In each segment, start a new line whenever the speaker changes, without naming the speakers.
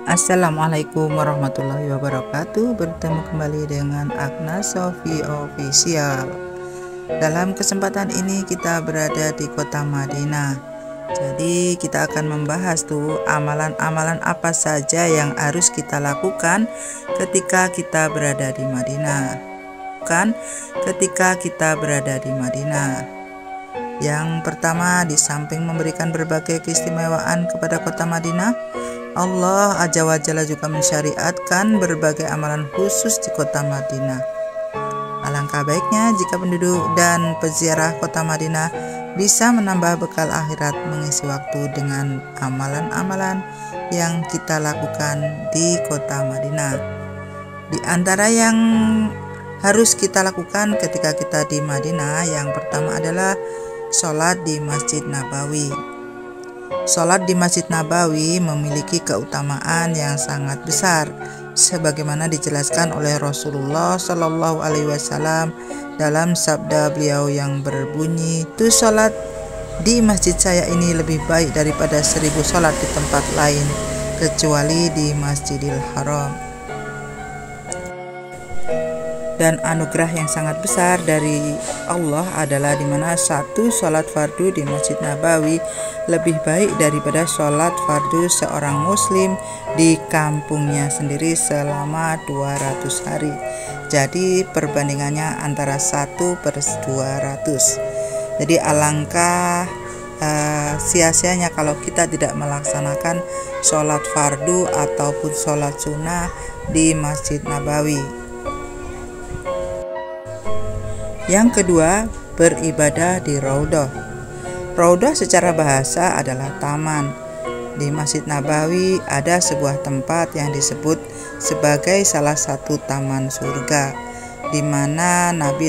Assalamualaikum warahmatullahi wabarakatuh. Bertemu kembali dengan Agna Sofi Official. Dalam kesempatan ini kita berada di kota Madinah. Jadi kita akan membahas tuh amalan-amalan apa saja yang harus kita lakukan ketika kita berada di Madinah. Yang pertama, di samping memberikan berbagai keistimewaan kepada kota Madinah, Allah Azza wa Jalla juga mensyariatkan berbagai amalan khusus di kota Madinah. Alangkah baiknya jika penduduk dan peziarah kota Madinah bisa menambah bekal akhirat mengisi waktu dengan amalan-amalan yang kita lakukan di kota Madinah. Di antara yang harus kita lakukan ketika kita di Madinah, yang pertama adalah sholat di Masjid Nabawi. Sholat di Masjid Nabawi memiliki keutamaan yang sangat besar, sebagaimana dijelaskan oleh Rasulullah Shallallahu Alaihi Wasallam dalam sabda beliau yang berbunyi, "Tu sholat di masjid saya ini lebih baik daripada 1000 sholat di tempat lain, kecuali di Masjidil Haram." Dan anugerah yang sangat besar dari Allah adalah dimana satu sholat fardu di Masjid Nabawi lebih baik daripada sholat fardu seorang muslim di kampungnya sendiri selama 200 hari. Jadi perbandingannya antara 1/200. Jadi alangkah sia-sianya kalau kita tidak melaksanakan sholat fardu ataupun sholat sunnah di Masjid Nabawi. Yang kedua, beribadah di Raudhah. Raudhah secara bahasa adalah taman. Di Masjid Nabawi ada sebuah tempat yang disebut sebagai salah satu taman surga, di mana Nabi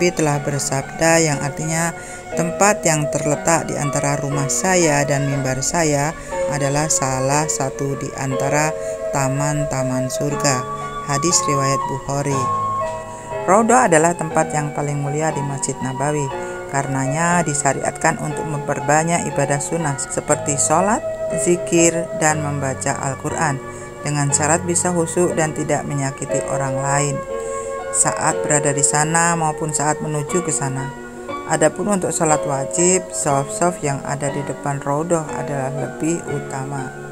telah bersabda yang artinya, tempat yang terletak di antara rumah saya dan mimbar saya adalah salah satu di antara taman-taman surga. Hadis riwayat Bukhari. Raudhah adalah tempat yang paling mulia di Masjid Nabawi. Karenanya disyariatkan untuk memperbanyak ibadah sunnah seperti sholat, zikir, dan membaca Al-Quran dengan syarat bisa khusyuk dan tidak menyakiti orang lain saat berada di sana maupun saat menuju ke sana. Adapun untuk sholat wajib, shaf-shaf yang ada di depan Raudhah adalah lebih utama.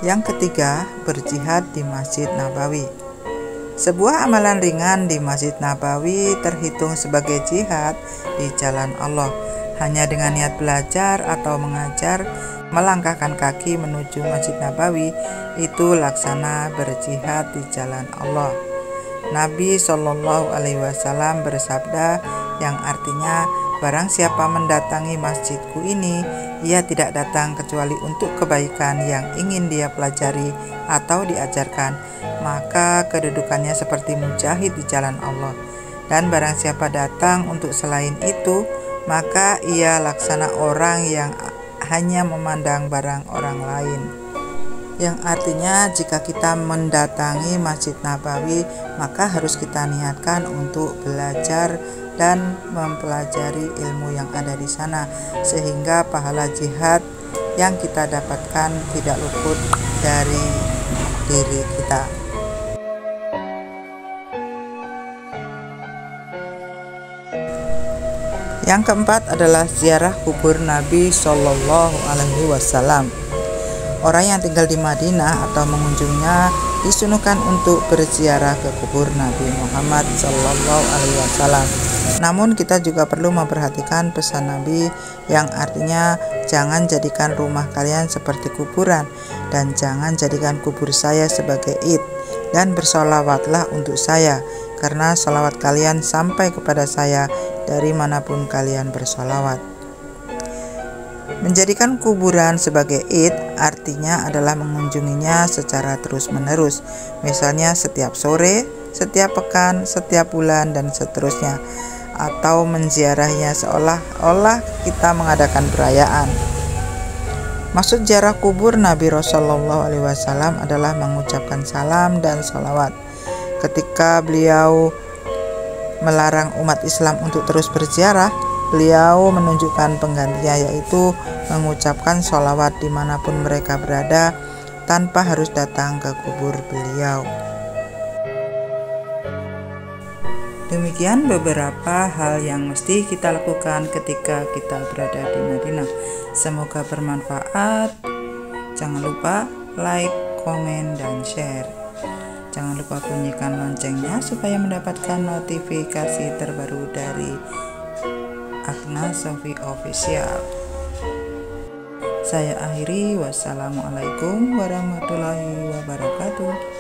Yang ketiga, berjihad di Masjid Nabawi. Sebuah amalan ringan di Masjid Nabawi terhitung sebagai jihad di jalan Allah. Hanya dengan niat belajar atau mengajar, melangkahkan kaki menuju Masjid Nabawi, itu laksana berjihad di jalan Allah. Nabi Shallallahu Alaihi Wasallam bersabda yang artinya, barang siapa mendatangi masjidku ini, ia tidak datang kecuali untuk kebaikan yang ingin dia pelajari atau diajarkan, maka kedudukannya seperti mujahid di jalan Allah. Dan barang siapa datang untuk selain itu, maka ia laksana orang yang hanya memandang barang orang lain. Yang artinya jika kita mendatangi Masjid Nabawi, maka harus kita niatkan untuk belajar dan mempelajari ilmu yang ada di sana, sehingga pahala jihad yang kita dapatkan tidak luput dari diri kita. Yang keempat adalah ziarah kubur Nabi Shallallahu Alaihi Wasallam. Orang yang tinggal di Madinah atau mengunjunginya disunuhkan untuk berziarah ke kubur Nabi Muhammad Shallallahu Alaihi Wasallam. Namun kita juga perlu memperhatikan pesan Nabi yang artinya, jangan jadikan rumah kalian seperti kuburan dan jangan jadikan kubur saya sebagai id, dan bersolawatlah untuk saya karena solawat kalian sampai kepada saya dari manapun kalian bersolawat. Menjadikan kuburan sebagai id artinya adalah mengunjunginya secara terus-menerus, misalnya setiap sore, setiap pekan, setiap bulan, dan seterusnya, atau menziarahnya seolah-olah kita mengadakan perayaan. Maksud ziarah kubur Nabi Rasulullah SAW adalah mengucapkan salam dan sholawat. Ketika beliau melarang umat Islam untuk terus berziarah, Beliau menunjukkan penggantinya, yaitu mengucapkan sholawat dimanapun mereka berada tanpa harus datang ke kubur beliau. Demikian beberapa hal yang mesti kita lakukan ketika kita berada di Madinah. Semoga bermanfaat. Jangan lupa like, komen, dan share. Jangan lupa bunyikan loncengnya supaya mendapatkan notifikasi terbaru dari Agna Sofi Official. Saya akhiri, wassalamualaikum warahmatullahi wabarakatuh.